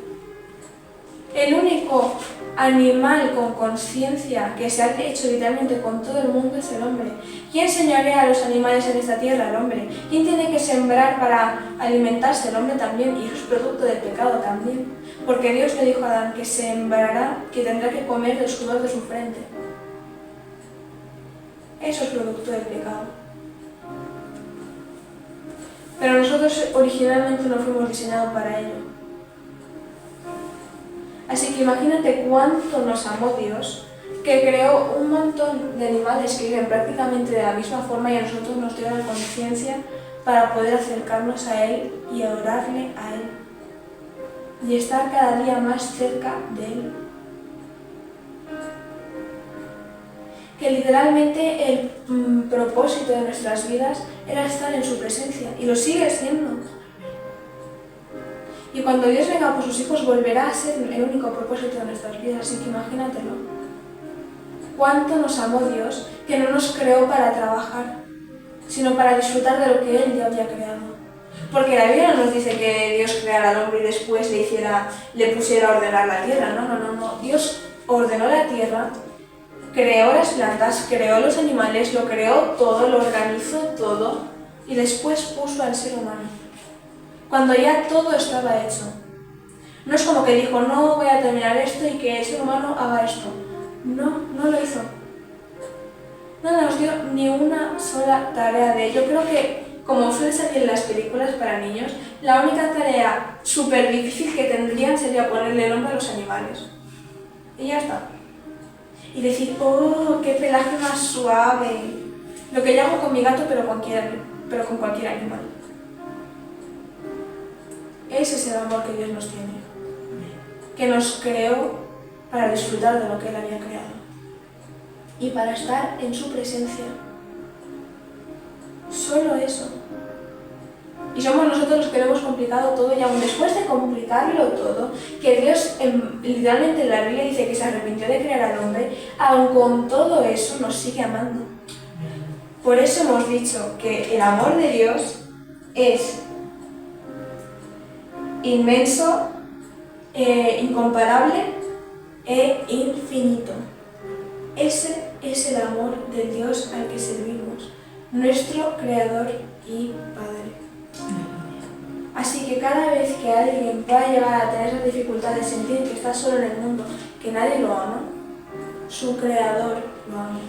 Speaker 1: El único animal con conciencia que se ha hecho literalmente con todo el mundo es el hombre. ¿Quién señorea a los animales en esta tierra? El hombre. ¿Quién tiene que sembrar para alimentarse? El hombre también, y eso es producto del pecado también. Porque Dios le dijo a Adán que sembrará, que tendrá que comer del sudor de su frente. Eso es producto del pecado. Pero nosotros originalmente no fuimos diseñados para ello. Así que imagínate cuánto nos amó Dios, que creó un montón de animales que viven prácticamente de la misma forma y a nosotros nos dio la conciencia para poder acercarnos a Él y adorarle a Él y estar cada día más cerca de Él. Que literalmente el propósito de nuestras vidas era estar en su presencia y lo sigue siendo. Y cuando Dios venga por sus hijos volverá a ser el único propósito de nuestras vidas, así que imagínatelo. Cuánto nos amó Dios, que no nos creó para trabajar, sino para disfrutar de lo que Él ya había creado. Porque la Biblia no nos dice que Dios creara al hombre y después le pusiera a ordenar la tierra. No. Dios ordenó la tierra, creó las plantas, creó los animales, lo creó todo, lo organizó todo y después puso al ser humano. Cuando ya todo estaba hecho. No es como que dijo, no voy a terminar esto y que el ser humano haga esto. No lo hizo. No nos dio ni una sola tarea de él. Yo creo que, como suele salir en las películas para niños, la única tarea súper difícil que tendrían sería ponerle el nombre a los animales. Y ya está. Y decir, oh, qué pelaje más suave. Lo que yo hago con mi gato, pero con cualquier animal. Ese es el amor que Dios nos tiene. Que nos creó para disfrutar de lo que Él había creado. Y para estar en su presencia. Solo eso. Y somos nosotros los que lo hemos complicado todo y aún después de complicarlo todo, que Dios literalmente en la Biblia dice que se arrepintió de crear al hombre, aún con todo eso nos sigue amando. Por eso hemos dicho que el amor de Dios es inmenso, incomparable e infinito. Ese es el amor de Dios al que servimos, nuestro Creador y Padre. Así que cada vez que alguien pueda llegar a tener esa dificultad de sentir que está solo en el mundo, que nadie lo ama, su Creador lo ama.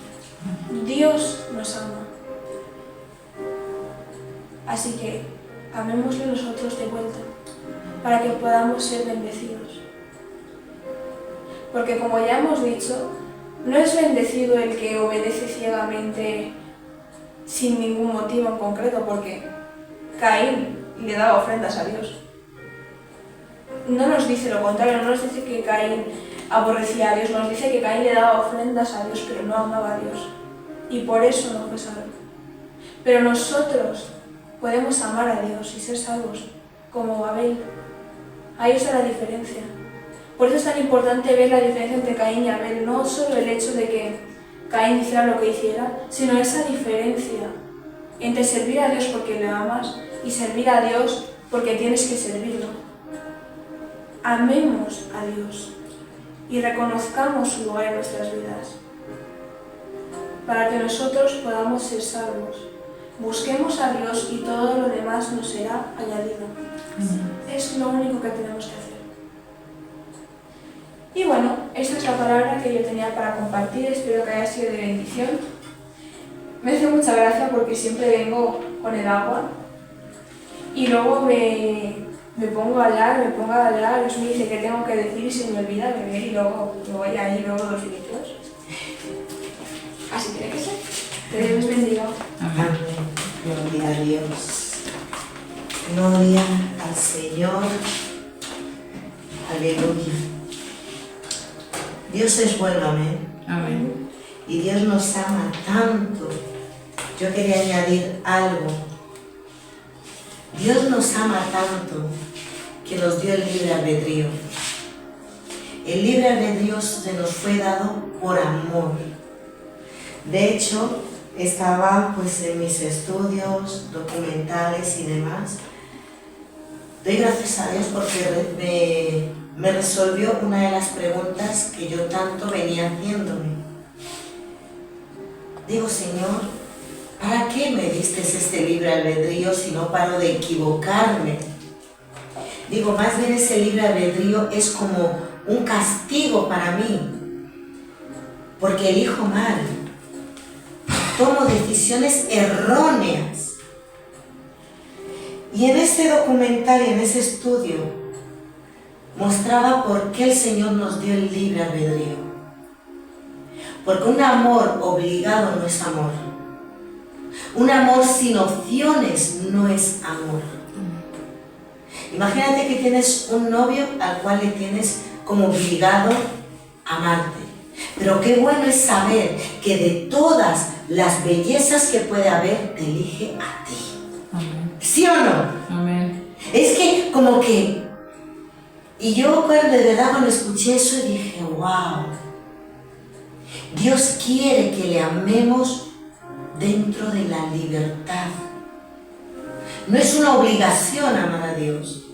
Speaker 1: Dios nos ama. Así que amémosle nosotros de vuelta, para que podamos ser bendecidos. Porque como ya hemos dicho, no es bendecido el que obedece ciegamente sin ningún motivo en concreto, porque Caín le daba ofrendas a Dios. No nos dice lo contrario, no nos dice que Caín aborrecía a Dios, nos dice que Caín le daba ofrendas a Dios, pero no amaba a Dios. Y por eso no fue salvo. Pero nosotros podemos amar a Dios y ser salvos, como Abel. Ahí está la diferencia. Por eso es tan importante ver la diferencia entre Caín y Abel, no solo el hecho de que Caín hiciera lo que hiciera, sino esa diferencia entre servir a Dios porque le amas y servir a Dios porque tienes que servirlo. Amemos a Dios y reconozcamos su lugar en nuestras vidas, para que nosotros podamos ser salvos. Busquemos a Dios y todo lo demás nos será añadido. Es lo único que tenemos que hacer. Y bueno, esta es la palabra que yo tenía para compartir, espero que haya sido de bendición. Me hace mucha gracia porque siempre vengo con el agua y luego me pongo a hablar, Dios me dice qué tengo que decir y se me olvida beber y luego me voy ahí luego 2 litros. Así tiene que ser. Que Dios bendiga.
Speaker 3: Amén. Gloria a Dios. Gloria al Señor. Aleluya. Dios es bueno, amén.
Speaker 2: Amén.
Speaker 3: Y Dios nos ama tanto. Yo quería añadir algo. Dios nos ama tanto que nos dio el libre albedrío. El libre albedrío se nos fue dado por amor. De hecho, estaba pues en mis estudios documentales y demás. Doy gracias a Dios porque me resolvió una de las preguntas que yo tanto venía haciéndome. Digo, Señor, ¿para qué me diste este libre albedrío si no paro de equivocarme? Digo, más bien ese libre albedrío es como un castigo para mí, porque elijo mal, tomo decisiones erróneas. Y en ese documental y en ese estudio mostraba por qué el Señor nos dio el libre albedrío. Porque un amor obligado no es amor. Un amor sin opciones no es amor. Imagínate que tienes un novio al cual le tienes como obligado a amarte. Pero qué bueno es saber que de todas las bellezas que puede haber, te elige a ti.
Speaker 2: Amén.
Speaker 3: ¿Sí o no?
Speaker 2: Amén.
Speaker 3: Es que como que... Y yo de verdad cuando escuché eso dije, wow. Dios quiere que le amemos dentro de la libertad. No es una obligación amar a Dios,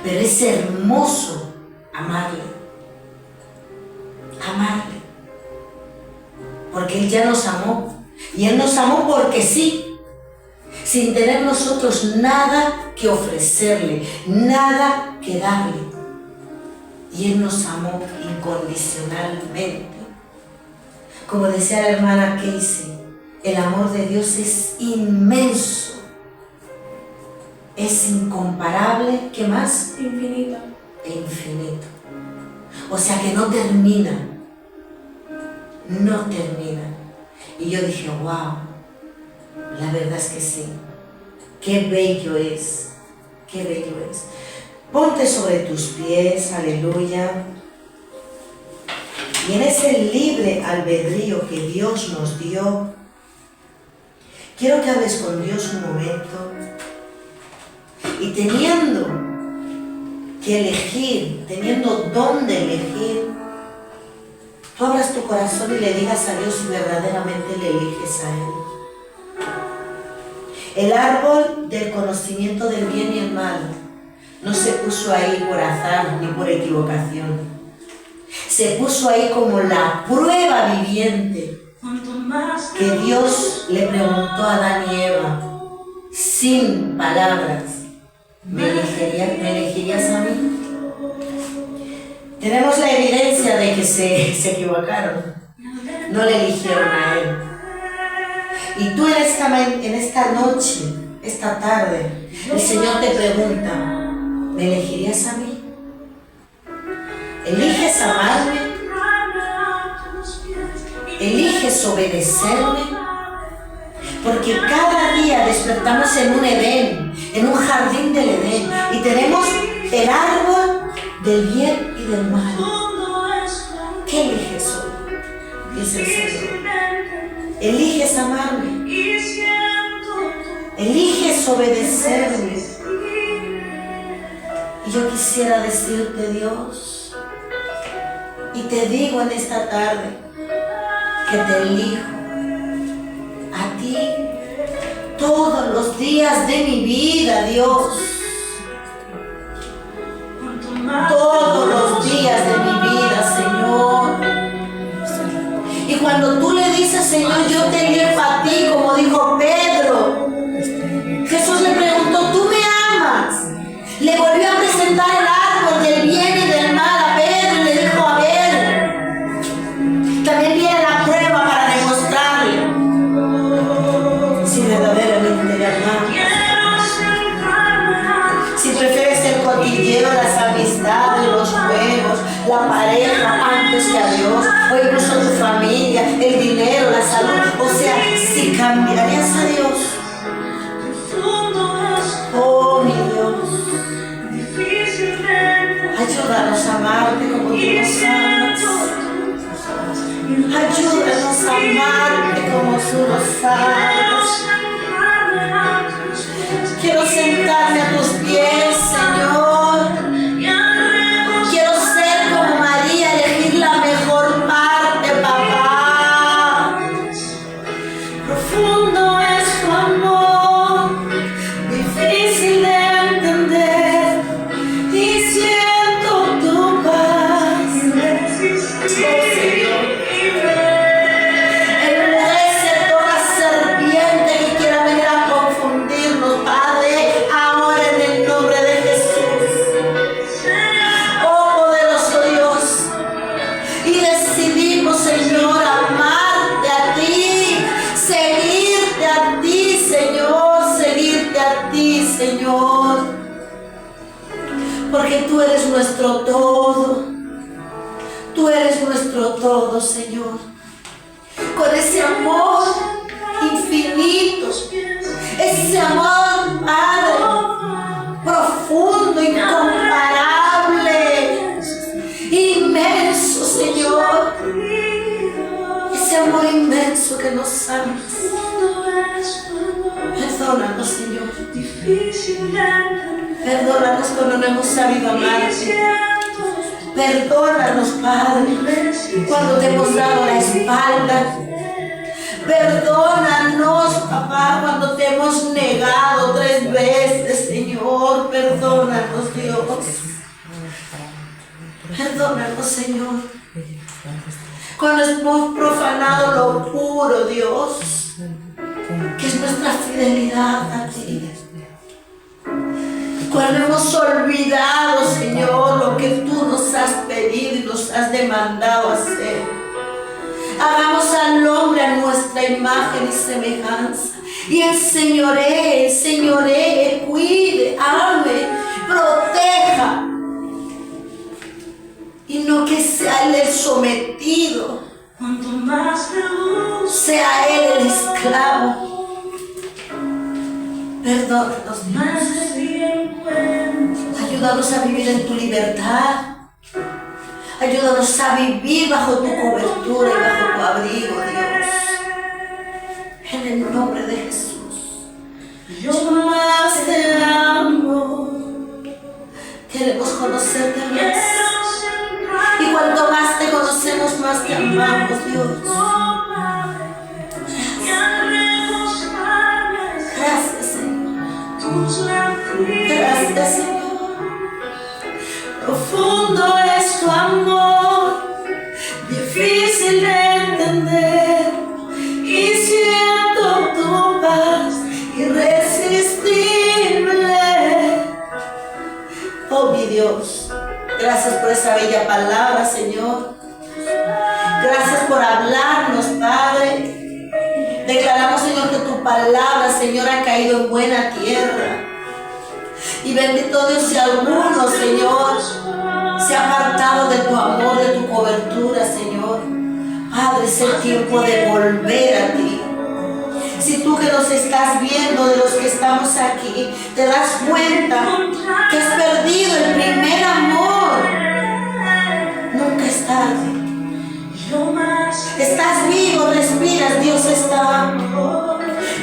Speaker 3: pero es hermoso amarle. Amarle. Porque Él ya nos amó. Y Él nos amó porque sí. Sin tener nosotros nada que ofrecerle, nada que darle. Y Él nos amó incondicionalmente. Como decía la hermana Casey, el amor de Dios es inmenso. Es incomparable, ¿qué más?
Speaker 1: Infinito.
Speaker 3: E infinito. O sea que no termina. No termina. Y yo dije, wow, la verdad es que sí. Qué bello es. Qué bello es. Ponte sobre tus pies, aleluya. Y en ese libre albedrío que Dios nos dio, quiero que hables con Dios un momento. Y teniendo que elegir, teniendo dónde elegir, tú abras tu corazón y le digas a Dios si verdaderamente le eliges a Él. El árbol del conocimiento del bien y el mal no se puso ahí por azar ni por equivocación. Se puso ahí como la prueba viviente que Dios le preguntó a Adán y Eva, sin palabras. ¿Me elegirías a mí? Tenemos la evidencia de que se equivocaron. No le eligieron a Él. Y tú en esta noche, esta tarde, el Señor te pregunta, ¿me elegirías a mí? ¿Eliges amarme? ¿Eliges obedecerme? Porque cada día despertamos en un Edén, en un jardín del Edén, y tenemos el árbol del bien y del mal. ¿Qué eliges hoy? Dice el Señor. ¿Eliges amarme? ¿Eliges obedecerme? Y yo quisiera decirte, Dios, y te digo en esta tarde, que te elijo a ti todos los días de mi vida, Dios. Todos los días de mi vida, Señor. Y cuando tú le dices, Señor, yo te elijo a ti, como dijo Pedro, Jesús le preguntó, ¿tú me amas? Le volvió a presentar el árbol del bien y del mal a Pedro y le dijo, a ver, también viene la prueba para demostrarle si verdaderamente le amas. Si prefieres el cotilleo, las amistades, los juegos, la pareja antes que a Dios, o incluso tu familia, el dinero, la salud, o sea, si cambiarías a Dios. Oh, mi Dios, ayúdanos a amarte como tú nos amas. Ayúdanos a amarte como tú nos amas. Quiero sentarme a tus pies, Señor. Quiero ser como María, elegir la mejor parte, papá. Profundo es tu amor, difícil de entender, y siento tu paz. Oh, Señor. Enmudece toda serpiente que quiera venir a confundirnos, Padre, ahora en todo, Señor. Con ese amor infinito, ese amor, Padre, profundo, incomparable, inmenso, Señor. Ese amor inmenso que nos amas. Perdónanos, Señor. Perdónanos cuando no hemos sabido amarte. Perdónanos, Padre, cuando te hemos dado la espalda. Perdónanos, papá, cuando te hemos negado 3 veces, Señor. Perdónanos, Dios. Perdónanos, Señor, cuando hemos profanado lo puro, Dios, que es nuestra fidelidad a ti. Cuando hemos olvidado, Señor, lo que tú nos has pedido y nos has demandado hacer. Hagamos al hombre a nuestra imagen y semejanza. Y enseñoree, cuide, ame, proteja. Y no que sea él el sometido, sea él el esclavo. Perdónanos, Dios. Ayúdanos a vivir en tu libertad. Ayúdanos a vivir bajo tu cobertura y bajo tu abrigo, Dios. En el nombre de Jesús. Yo más te amo. Queremos conocerte más. Y cuanto más te conocemos, más te amamos, Dios. Gracias, Señor. Gracias, Señor. Profundo es tu amor, difícil de entender, y siento tu paz irresistible. Oh, mi Dios, gracias por esa bella palabra, Señor. Gracias por hablarnos, Padre. Declaramos, Señor, que tu palabra, Señor, ha caído en buena tierra. Y bendito Dios, si alguno, Señor, se ha apartado de tu amor, de tu cobertura, Señor, Padre, es el tiempo de volver a ti. Si tú que nos estás viendo, de los que estamos aquí, te das cuenta que has perdido el primer amor, nunca es tarde. Estás vivo, respiras, Dios está.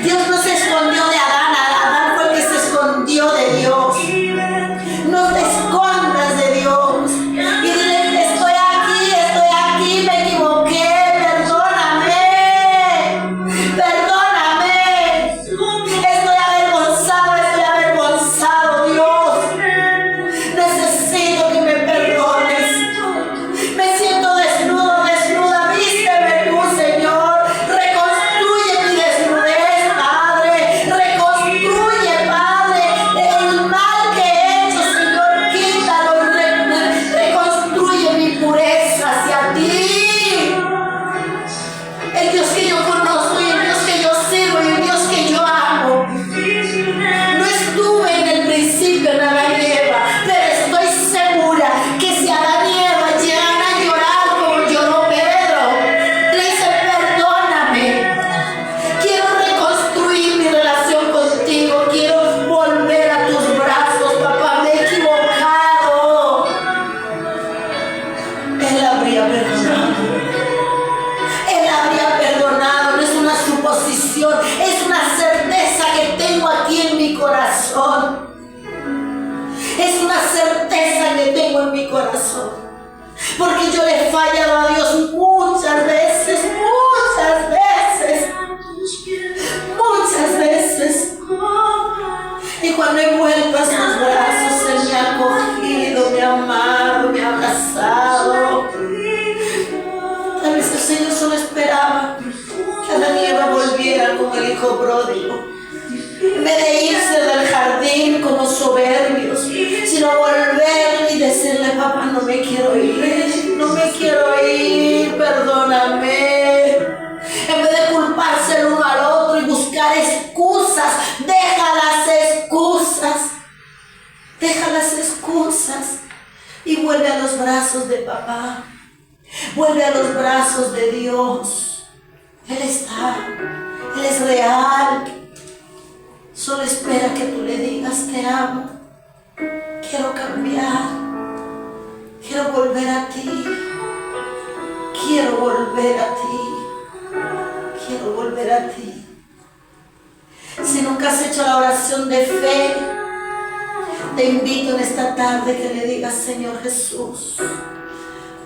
Speaker 3: Dios no se escondió de Adán, Adán fue el que se escondió de Dios. No te escondas de Dios. Y dile, estoy aquí, me equivoqué, perdóname. Estoy avergonzado, Dios. Necesito que me perdones. Me siento desnuda, vísteme tú, Señor. Reconstruye mi desnudez, Padre. Reconstruye, Padre, el mal que he hecho, Señor. Quítalo y reconstruye mi pureza hacia ti. El Dios que yo conozco y el Dios que yo sirvo y el Dios que yo amo. No estuve en el principio en Adán y Eva, pero estoy segura que si Adán y Eva llegan a llorar como lloró Pedro, le dice, perdóname, quiero reconstruir mi relación contigo, quiero volver a tus brazos, papá, me he equivocado. Él habría perdonado. No es una suposición, es una certeza que tengo aquí en mi corazón. Es una certeza que tengo en mi corazón. Porque yo le he fallado a Dios muchas veces. Y cuando he vuelto a sus brazos, Él me ha acogido, me ha amado, me ha abrazado. Tal vez el Señor solo esperaba que Adán y Eva volvieran como el hijo pródigo. En vez de irse del jardín como soberbios, sino volver y decirle, papá, no me quiero ir, perdóname. En vez de culparse el uno al otro y buscar excusas, deja las excusas y vuelve a los brazos de papá. Vuelve a los brazos de Dios. Él está, Él es real. Solo espera que tú le digas: te amo, quiero cambiar, quiero volver a ti, quiero volver a ti, quiero volver a ti. Si nunca has hecho la oración de fe, te invito en esta tarde que le digas: Señor Jesús,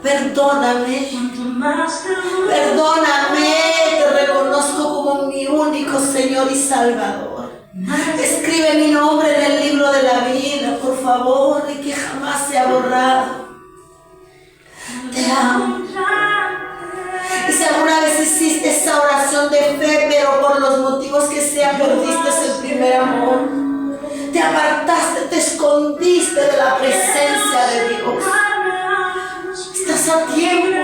Speaker 3: perdóname, perdóname, te reconozco como mi único Señor y Salvador. Escribe mi nombre en el libro de la vida, por favor, y que jamás sea borrado. Te amo. Y si alguna vez hiciste esa oración de fe, pero por los motivos que sean perdiste el primer amor, te apartaste, te escondiste de la presencia de Dios, estás a tiempo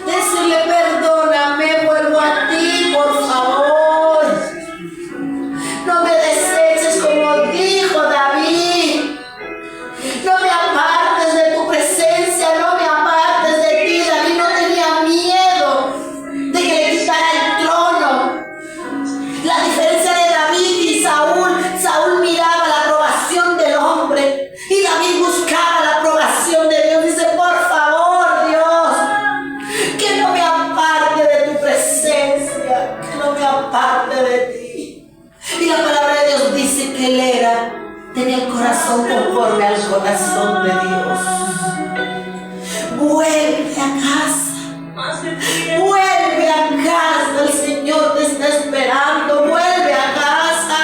Speaker 3: de decirle: perdóname, vuelvo a ti, por favor. No me deseches, como dijo David. No me apartes de tu presencia, no me apartes de ti. David no tenía miedo de que le quitara el trono. La diferencia de David y Saúl: Saúl miraba la aprobación del hombre y David buscaba la aprobación de Dios. Dice: por favor, Dios, que no me aparte de tu presencia, que no me aparte de ti. Y la palabra de Dios dice que él tenía el corazón conforme al corazón de Dios. Vuelve a casa, vuelve a casa, el Señor te está esperando, vuelve a casa.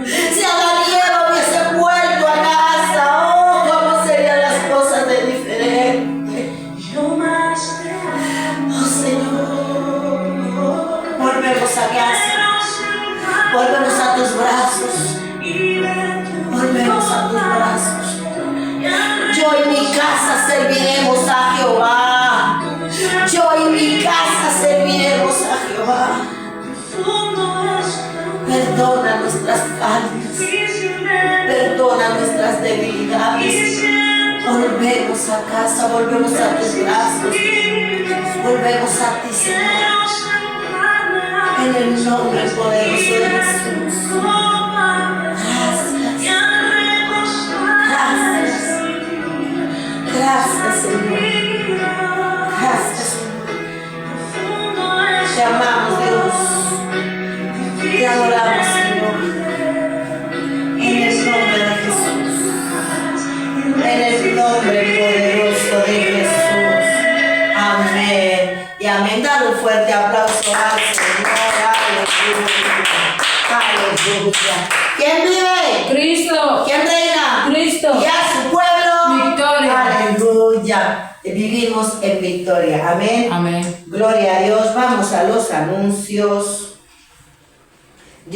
Speaker 3: Si Adán y Eva hubiesen vuelto a casa, oh, cómo serían las cosas de diferente. Oh, Señor, volvemos a casa. Volvemos a tus brazos, volvemos a tus brazos. Yo y mi casa serviremos a Jehová. Yo y mi casa serviremos a Jehová. Perdona nuestras faltas, perdona nuestras debilidades. Volvemos a casa, volvemos a tus brazos, volvemos a ti, Señor. En el nombre poderoso de Jesús. Gracias. Gracias. Gracias, Señor. Gracias, Señor. Te amamos, Dios. Te adoramos, Señor. En el nombre de Jesús. En el nombre poderoso de Jesús. Amén. Y amén. Dale un fuerte aplauso al Señor. Aleluya. ¿Quién vive?
Speaker 2: Cristo.
Speaker 3: ¿Quién reina?
Speaker 2: Cristo.
Speaker 3: Y a su pueblo.
Speaker 2: Victoria.
Speaker 3: Aleluya. Vivimos en victoria. Amén.
Speaker 2: Amén.
Speaker 3: Gloria a Dios. Vamos a los anuncios.